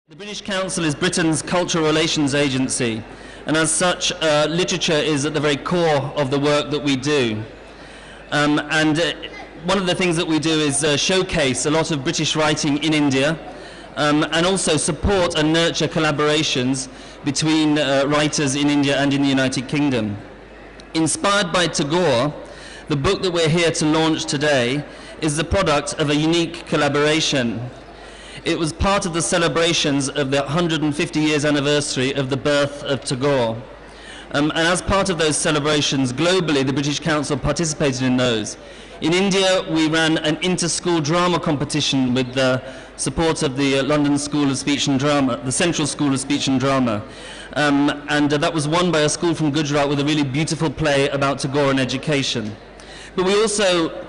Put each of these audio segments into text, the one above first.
The British Council is Britain's cultural relations agency, and as such, literature is at the very core of the work that we do. One of the things that we do is showcase a lot of British writing in India, and also support and nurture collaborations between writers in India and in the United Kingdom. Inspired by Tagore, the book that we're here to launch today is the product of a unique collaboration. It was part of the celebrations of the 150 years anniversary of the birth of Tagore. And as part of those celebrations, globally, the British Council participated in those. In India, we ran an inter-school drama competition with the support of the London School of Speech and Drama, the Central School of Speech and Drama. That was won by a school from Gujarat with a really beautiful play about Tagore and education. But we also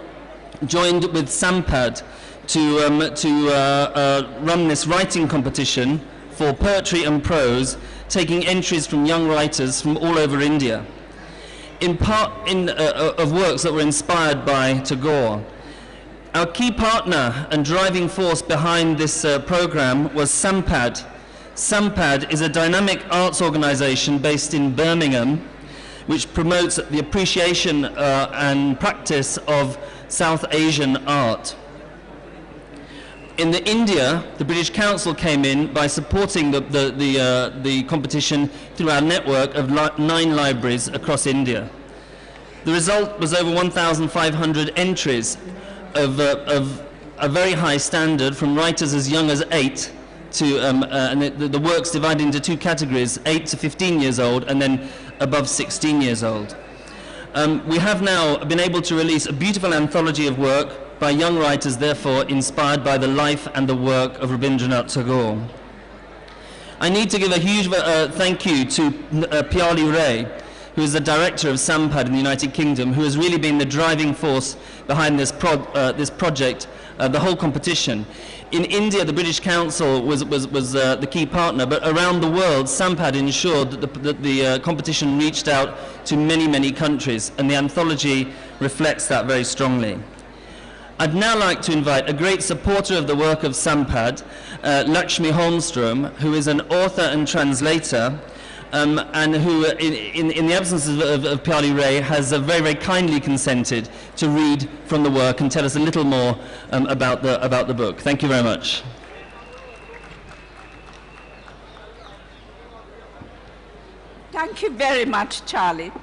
joined with Sampad to run this writing competition for poetry and prose, taking entries from young writers from all over India, of works that were inspired by Tagore. Our key partner and driving force behind this program was Sampad. Sampad is a dynamic arts organization based in Birmingham, which promotes the appreciation and practice of South Asian art. In India, the British Council came in by supporting the competition through our network of 9 libraries across India. The result was over 1,500 entries of a very high standard from writers as young as 8 to, and the works divided into 2 categories, 8 to 15 years old and then above 16 years old. We have now been able to release a beautiful anthology of work by young writers, therefore inspired by the life and the work of Rabindranath Tagore. I need to give a huge thank you to Pyali Ray, who is the director of Sampad in the United Kingdom, who has really been the driving force behind this project, the whole competition. In India, the British Council was the key partner, but around the world, Sampad ensured that the competition reached out to many, many countries, and the anthology reflects that very strongly. I'd now like to invite a great supporter of the work of Sampad, Lakshmi Holmstrom, who is an author and translator, and who, in the absence of Pyali Ray, has very, very kindly consented to read from the work and tell us a little more about the book. Thank you very much. Thank you very much, Charlie.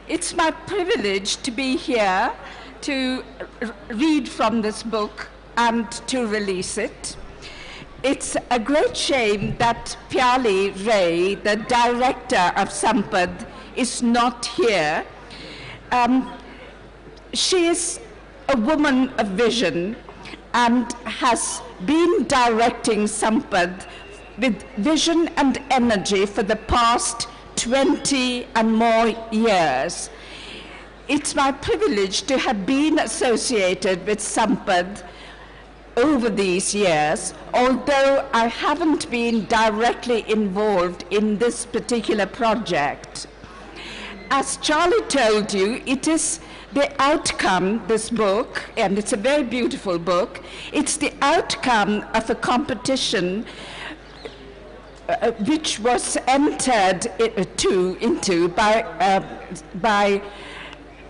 It's my privilege to be here to read from this book and to release it. It's a great shame that Pyali Ray, the director of Sampad, is not here. She is a woman of vision and has been directing Sampad with vision and energy for the past 20 and more years. It's my privilege to have been associated with Sampad over these years, although I haven't been directly involved in this particular project. As Charlie told you, it is the outcome, this book, and it's a very beautiful book, it's the outcome of a competition which was entered into by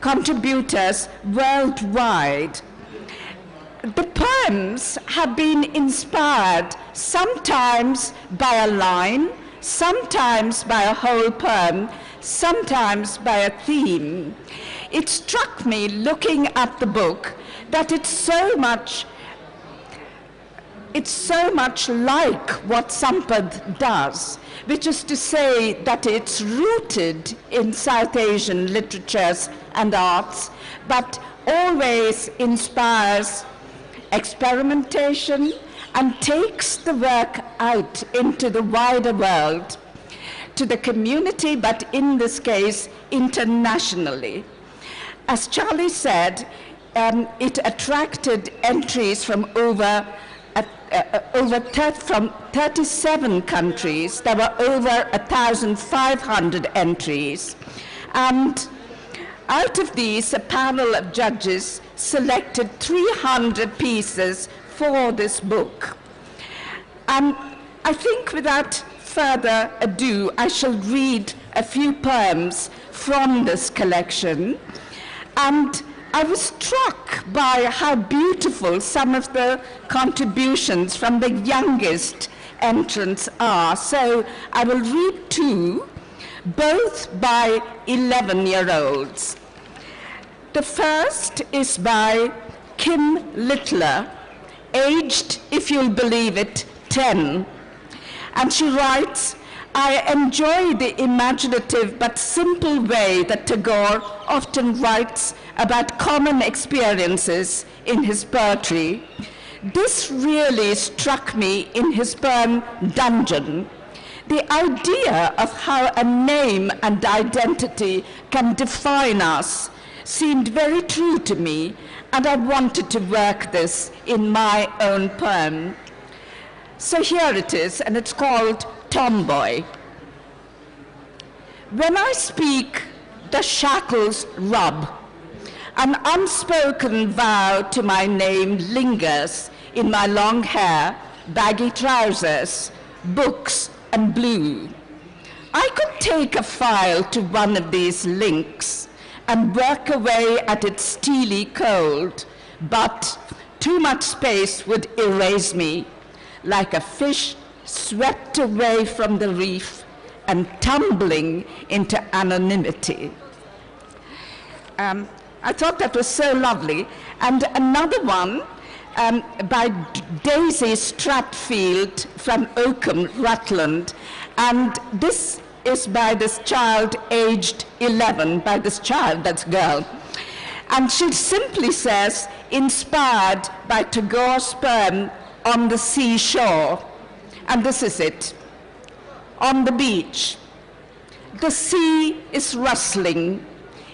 contributors worldwide. The poems have been inspired sometimes by a line, sometimes by a whole poem, sometimes by a theme. It struck me looking at the book that it's so much like what Sampad does, which is to say that it's rooted in South Asian literatures and arts, but always inspires experimentation and takes the work out into the wider world, to the community, but in this case, internationally. As Charlie said, it attracted entries from over 37 countries. There were over 1,500 entries. And out of these, a panel of judges selected 300 pieces for this book. And I think without further ado, I shall read a few poems from this collection. And I was struck by how beautiful some of the contributions from the youngest entrants are. So I will read two, both by 11-year-olds. The first is by Kim Littler, aged, if you'll believe it, 10. And she writes, I enjoy the imaginative but simple way that Tagore often writes about common experiences in his poetry. This really struck me in his poem Dungeon. The idea of how a name and identity can define us seemed very true to me, and I wanted to work this in my own poem. So here it is, and it's called Tomboy. When I speak, the shackles rub. An unspoken vow to my name lingers in my long hair, baggy trousers, books, and blue. I could take a file to one of these links and work away at its steely cold, but too much space would erase me, like a fish swept away from the reef and tumbling into anonymity. I thought that was so lovely. And another one by Daisy Stratfield from Oakham, Rutland. And this is by this child aged 11, by this child, that's girl. And she simply says, inspired by Tagore's poem On the Seashore. And this is it. On the beach, the sea is rustling,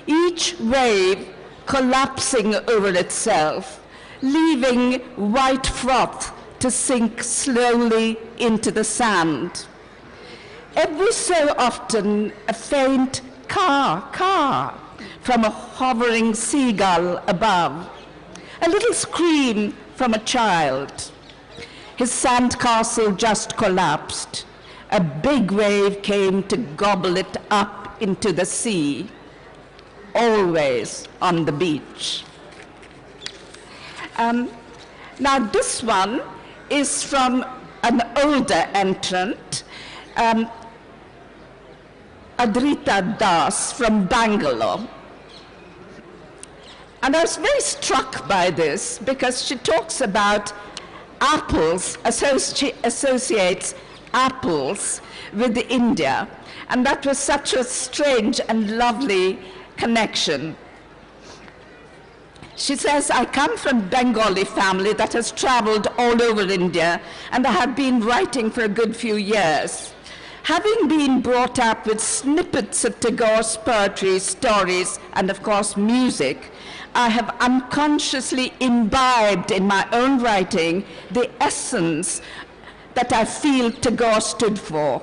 each wave collapsing over itself, leaving white froth to sink slowly into the sand. Every so often, a faint caw from a hovering seagull above, a little scream from a child. His sandcastle just collapsed. A big wave came to gobble it up into the sea, always on the beach. Now this one is from an older entrant, Adrita Das from Bangalore. And I was very struck by this because she talks about apples, she associates apples with India. And that was such a strange and lovely connection. She says, I come from a Bengali family that has traveled all over India, and I have been writing for a good few years. Having been brought up with snippets of Tagore's poetry, stories, and of course music, I have unconsciously imbibed in my own writing the essence that I feel Tagore stood for.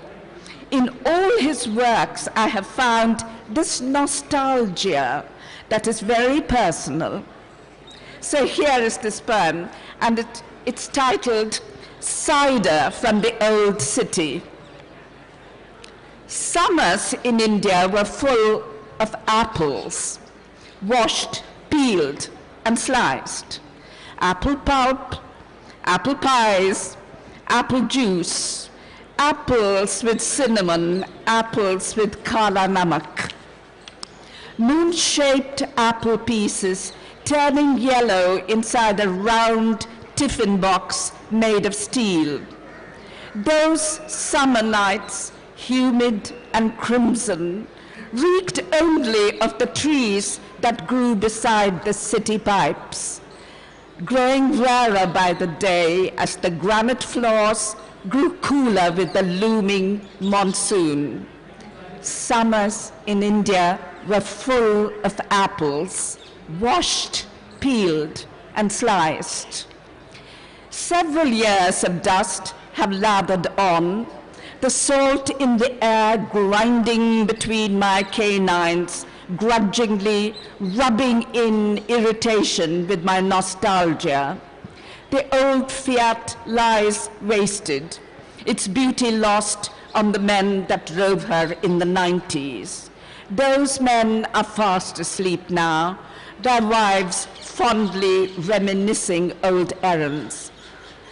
In all his works, I have found this nostalgia that is very personal. So here is this poem, and it's titled Cider from the Old City. Summers in India were full of apples, washed, peeled, and sliced. Apple pulp, apple pies, apple juice, apples with cinnamon, apples with kala namak. Moon-shaped apple pieces turning yellow inside a round tiffin box made of steel. Those summer nights, humid and crimson, reeked only of the trees that grew beside the city pipes, growing rarer by the day as the granite floors grew cooler with the looming monsoon. Summers in India were full of apples, washed, peeled, and sliced. Several years of dust have lathered on, the salt in the air grinding between my canines, grudgingly rubbing in irritation with my nostalgia. The old Fiat lies wasted, its beauty lost on the men that drove her in the 90s. Those men are fast asleep now, their wives fondly reminiscing old errands.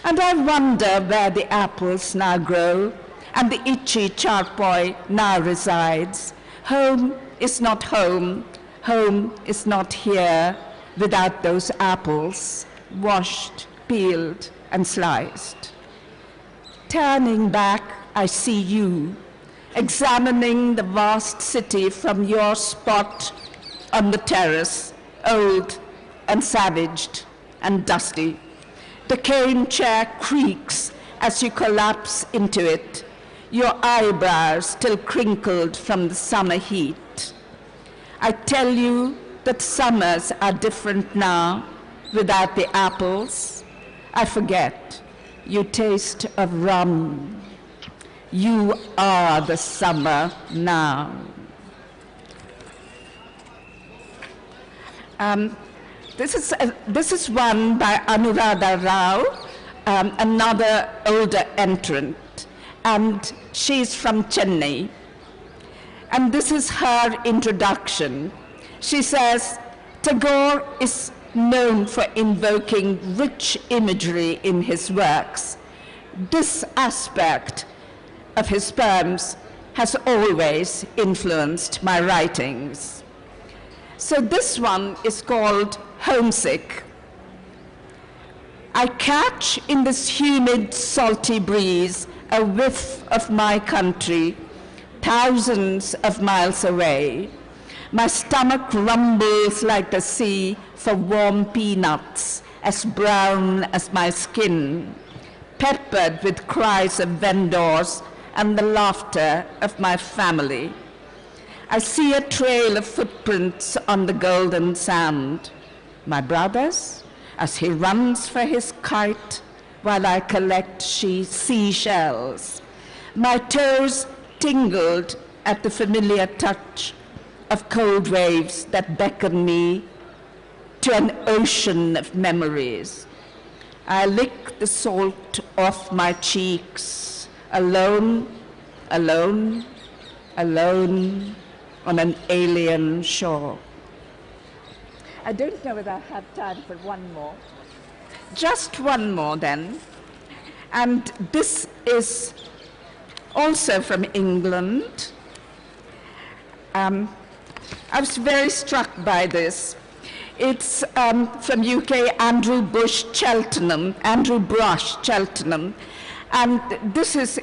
And I wonder where the apples now grow and the itchy charpoy now resides. Home is not home, home is not here without those apples, washed, peeled, and sliced. Turning back, I see you, examining the vast city from your spot on the terrace, old and savaged and dusty. The cane chair creaks as you collapse into it, your eyebrows still crinkled from the summer heat. I tell you that summers are different now without the apples. I forget. You taste of rum. You are the summer now. This is one by Anuradha Rao, another older entrant, and she's from Chennai. And this is her introduction. She says, Tagore is known for invoking rich imagery in his works. This aspect of his poems has always influenced my writings. So this one is called Homesick. I catch in this humid, salty breeze a whiff of my country, thousands of miles away. My stomach rumbles like the sea for warm peanuts, as brown as my skin, peppered with cries of vendors and the laughter of my family. I see a trail of footprints on the golden sand. My brother's, as he runs for his kite while I collect seashells. My toes tingled at the familiar touch of cold waves that beckon me to an ocean of memories. I lick the salt off my cheeks, alone, alone, alone on an alien shore. I don't know whether I have time for one more. Just one more then. And this is also from England. I was very struck by this. It's from UK, Andrew Brush, Cheltenham, and this is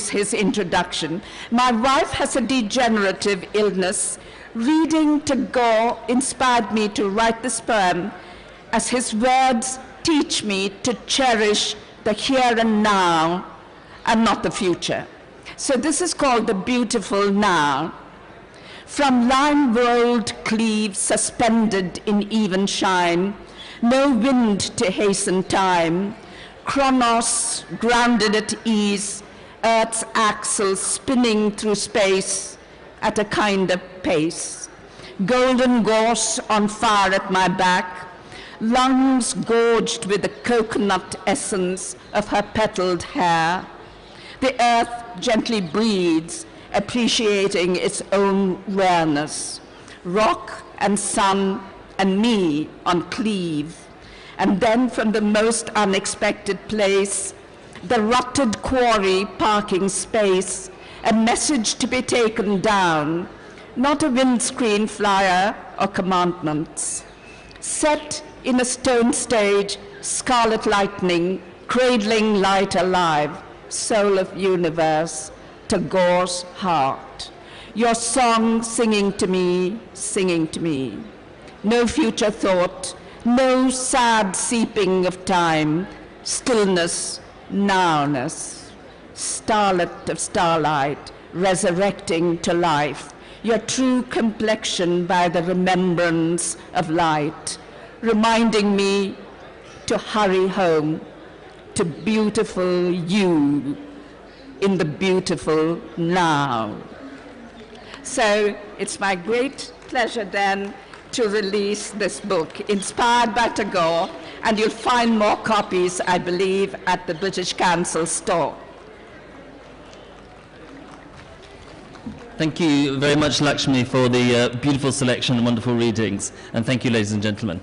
his introduction. My wife has a degenerative illness. Reading Tagore inspired me to write this poem, as his words teach me to cherish the here and now and not the future. So this is called The Beautiful Now. From lime-rolled cleaves suspended in even shine, no wind to hasten time, Chronos grounded at ease, Earth's axle spinning through space at a kind of pace. Golden gorse on fire at my back, lungs gorged with the coconut essence of her petaled hair. The earth gently breathes, appreciating its own rareness. Rock and sun and me on cleave. And then from the most unexpected place, the rutted quarry parking space, a message to be taken down, not a windscreen flyer or commandments. Set in a stone stage, scarlet lightning, cradling light alive, soul of universe, Tagore's heart. Your song singing to me, singing to me. No future thought, no sad seeping of time, stillness, nowness. Starlet of starlight, resurrecting to life, your true complexion by the remembrance of light, reminding me to hurry home to beautiful you in the beautiful now. So it's my great pleasure then to release this book, inspired by Tagore, and you'll find more copies, I believe, at the British Council store. Thank you very much, Lakshmi, for the beautiful selection and wonderful readings. And thank you, ladies and gentlemen.